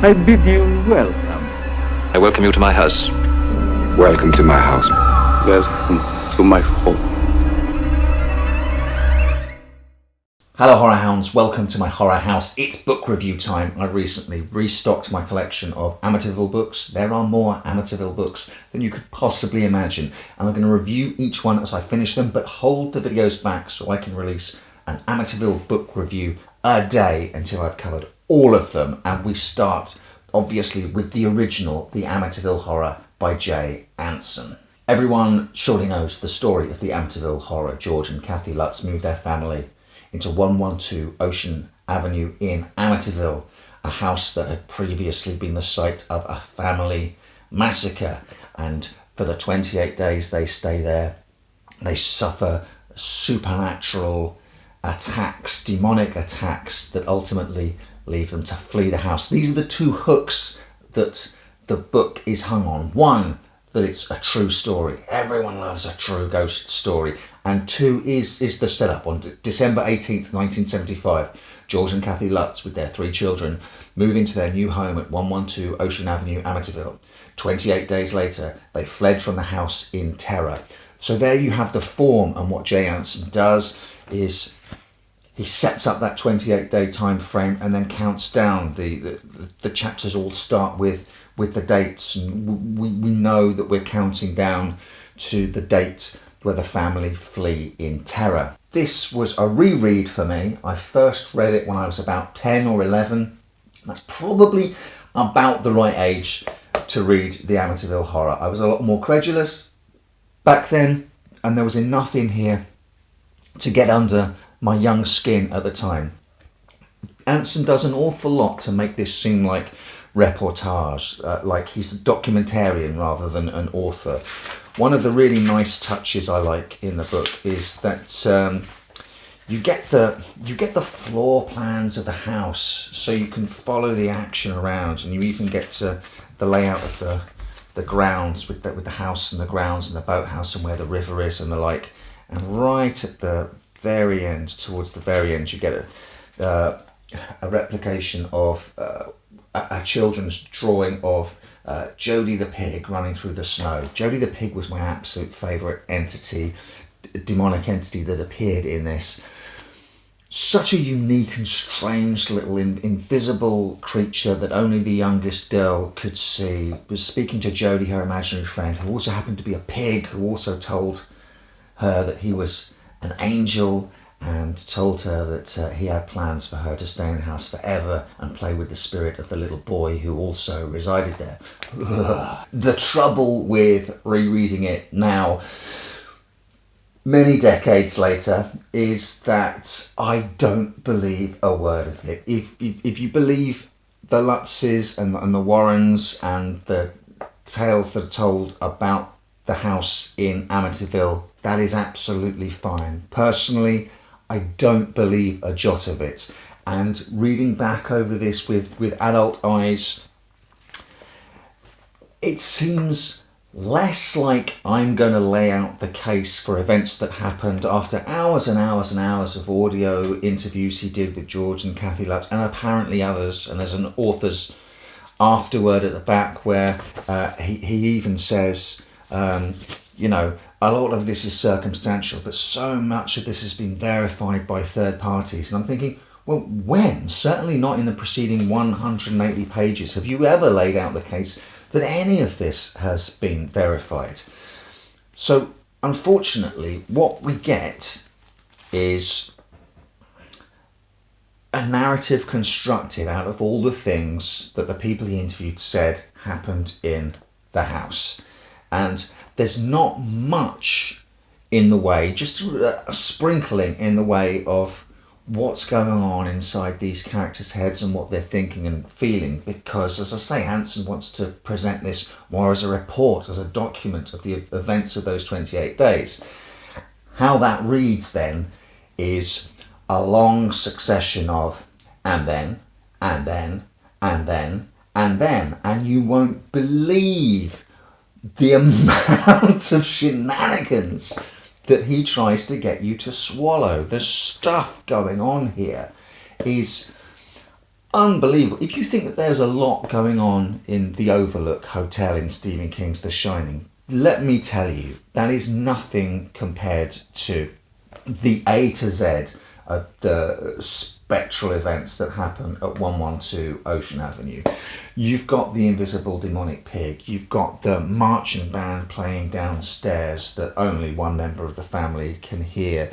I bid you welcome. I welcome you to my house. Welcome to my house. Welcome to my home. Hello Horror Hounds, welcome to my horror house. It's book review time. I recently restocked my collection of Amityville books. There are more Amityville books than you could possibly imagine. And I'm going to review each one as I finish them, but hold the videos back so I can release an Amityville book review a day until I've covered all of them. And we start, obviously, with the original, The Amityville Horror by Jay Anson. Everyone surely knows the story of the Amityville Horror. George and Kathy Lutz moved their family into 112 Ocean Avenue in Amityville, a house that had previously been the site of a family massacre. And for the 28 days they stay there, they suffer supernatural attacks, demonic attacks that ultimately leave them to flee the house. These are the two hooks that the book is hung on. One, that it's a true story. Everyone loves a true ghost story. And two is the setup. On December 18th, 1975, George and Kathy Lutz, with their 3 children, move into their new home at 112 Ocean Avenue, Amityville. 28 days later, they fled from the house in terror. So there you have the form, and what Jay Anson does is he sets up that 28-day time frame and then counts down. The chapters all start with the dates, and we know that we're counting down to the date where the family flee in terror. This was a reread for me. I first read it when I was about 10 or 11. That's probably about the right age to read the Amityville Horror. I was a lot more credulous back then, and there was enough in here to get under my young skin at the time. Anson does an awful lot to make this seem like reportage, like he's a documentarian rather than an author. One of the really nice touches I like in the book is that you get the floor plans of the house, so you can follow the action around, and you even get to the layout of the grounds with the house and the grounds and the boathouse and where the river is and the like. And right at the very end, towards the very end, you get a replication of a children's drawing of Jody the pig running through the snow. Jody the pig was my absolute favourite entity, demonic entity that appeared in this. Such a unique and strange little invisible creature that only the youngest girl could see. Was speaking to Jody, her imaginary friend, who also happened to be a pig, who also told her that he was an angel, and told her that he had plans for her to stay in the house forever and play with the spirit of the little boy who also resided there. The trouble with rereading it now, many decades later, is that I don't believe a word of it. If you believe the Lutzes and the Warrens and the tales that are told about the house in Amityville, that is absolutely fine. Personally, I don't believe a jot of it. And reading back over this with adult eyes, it seems less like I'm going to lay out the case for events that happened after hours and hours and hours of audio interviews he did with George and Kathy Lutz, and apparently others. And there's an author's afterword at the back where he even says, a lot of this is circumstantial, but so much of this has been verified by third parties. And I'm thinking, well, when? Certainly not in the preceding 180 pages. Have you ever laid out the case that any of this has been verified? So, unfortunately, what we get is a narrative constructed out of all the things that the people he interviewed said happened in the house. And there's not much in the way, just a sprinkling in the way of what's going on inside these characters' heads and what they're thinking and feeling. Because, as I say, Anson wants to present this more as a report, as a document of the events of those 28 days. How that reads then is a long succession of and then, and then, and then, and then. And you won't believe the amount of shenanigans that he tries to get you to swallow. The stuff going on here is unbelievable. If you think that there's a lot going on in the Overlook Hotel in Stephen King's The Shining, let me tell you, that is nothing compared to the A to Z of the spectral events that happen at 112 Ocean Avenue. You've got the invisible demonic pig, you've got the marching band playing downstairs that only one member of the family can hear,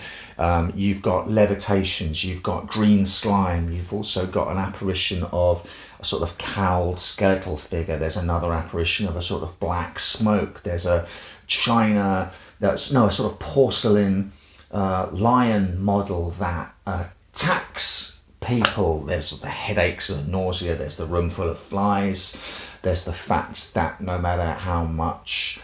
you've got levitations, you've got green slime, you've also got an apparition of a sort of cowled skeletal figure, there's another apparition of a sort of black smoke, there's a a sort of porcelain lion model that attacks people. There's the headaches and the nausea, there's the room full of flies, there's the fact that no matter how much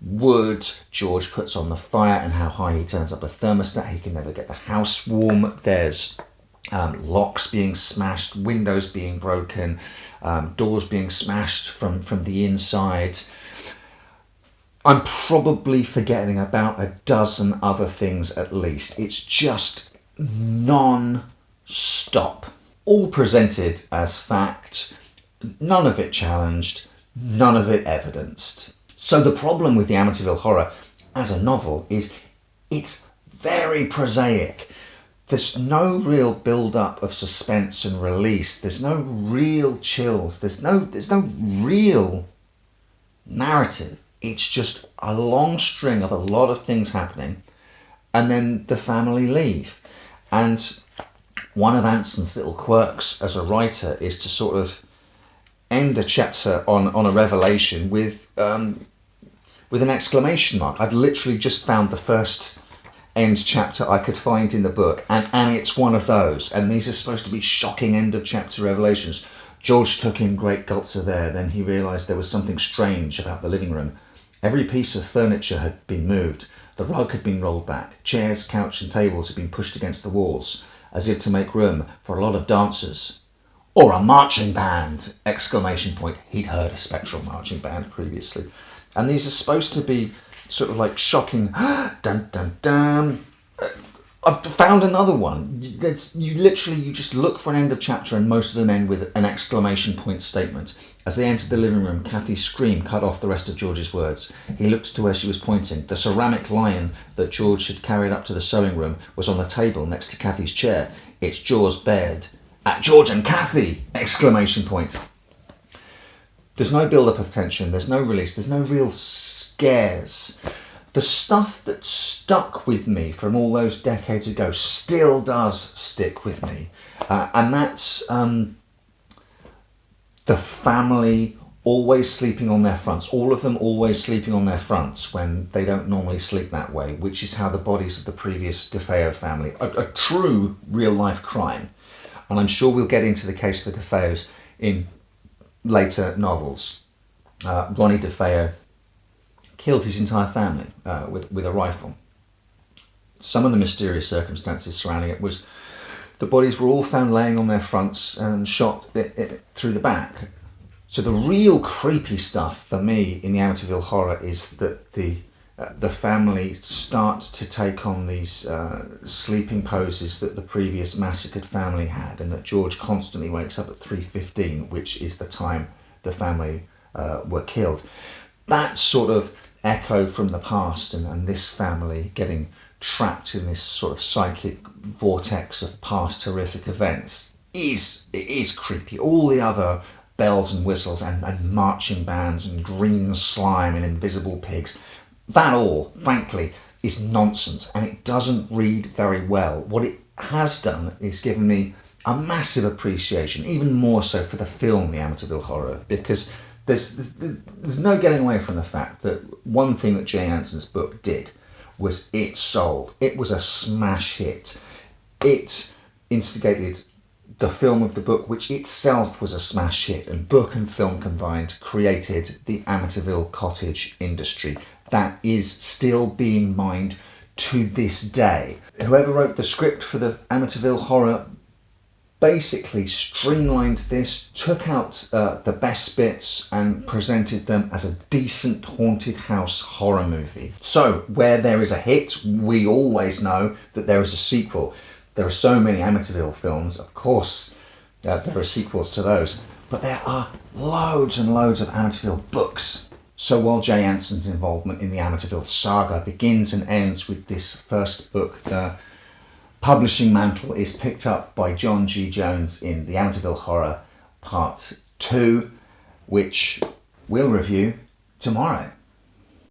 wood George puts on the fire and how high he turns up the thermostat, he can never get the house warm. There's locks being smashed, windows being broken, doors being smashed from the inside. I'm probably forgetting about a dozen other things at least. It's just non-stop. All presented as fact, none of it challenged, none of it evidenced. So the problem with the Amityville Horror as a novel is it's very prosaic. There's no real build-up of suspense and release. There's no real chills. There's no real narrative. It's just a long string of a lot of things happening, and then the family leave. And one of Anson's little quirks as a writer is to sort of end a chapter on a revelation with an exclamation mark. I've literally just found the first end chapter I could find in the book, and it's one of those. And these are supposed to be shocking end of chapter revelations. George took in great gulps of air, then he realised there was something strange about the living room. Every piece of furniture had been moved. The rug had been rolled back. Chairs, couch and tables had been pushed against the walls, as if to make room for a lot of dancers. Or a marching band! Exclamation point. He'd heard a spectral marching band previously. And these are supposed to be sort of like shocking, dun dun dun. I've found another one. You just look for an end of chapter and most of them end with an exclamation point statement. As they entered the living room, Kathy's scream cut off the rest of George's words. He looked to where she was pointing. The ceramic lion that George had carried up to the sewing room was on the table next to Kathy's chair, its jaws bared. At George and Kathy! Exclamation point. There's no build-up of tension, there's no release, there's no real scares. The stuff that stuck with me from all those decades ago still does stick with me. And that's the family always sleeping on their fronts. All of them always sleeping on their fronts when they don't normally sleep that way, which is how the bodies of the previous DeFeo family, a true real-life crime. And I'm sure we'll get into the case of the DeFeos in later novels. Ronnie DeFeo killed his entire family with a rifle. Some of the mysterious circumstances surrounding it was the bodies were all found laying on their fronts and shot through the back. So the real creepy stuff for me in the Amityville Horror is that the family start to take on these sleeping poses that the previous massacred family had, and that George constantly wakes up at 3:15, which is the time the family were killed. That sort of echo from the past, and this family getting trapped in this sort of psychic vortex of past horrific events is creepy. All the other bells and whistles and marching bands and green slime and invisible pigs, that all, frankly, is nonsense, and it doesn't read very well. What it has done is given me a massive appreciation, even more so for the film The Amityville Horror, because there's no getting away from the fact that one thing that Jay Anson's book did was it sold. It was a smash hit. It instigated the film of the book, which itself was a smash hit, and book and film combined created the Amityville cottage industry that is still being mined to this day. Whoever wrote the script for the Amityville Horror basically streamlined this, took out the best bits and presented them as a decent haunted house horror movie. So where there is a hit, we always know that there is a sequel. There are so many Amityville films, of course There are sequels to those. But there are loads and loads of Amityville books. So while Jay Anson's involvement in the Amityville saga begins and ends with this first book, the publishing mantle is picked up by John G. Jones in the Amityville Horror Part 2, which we'll review tomorrow.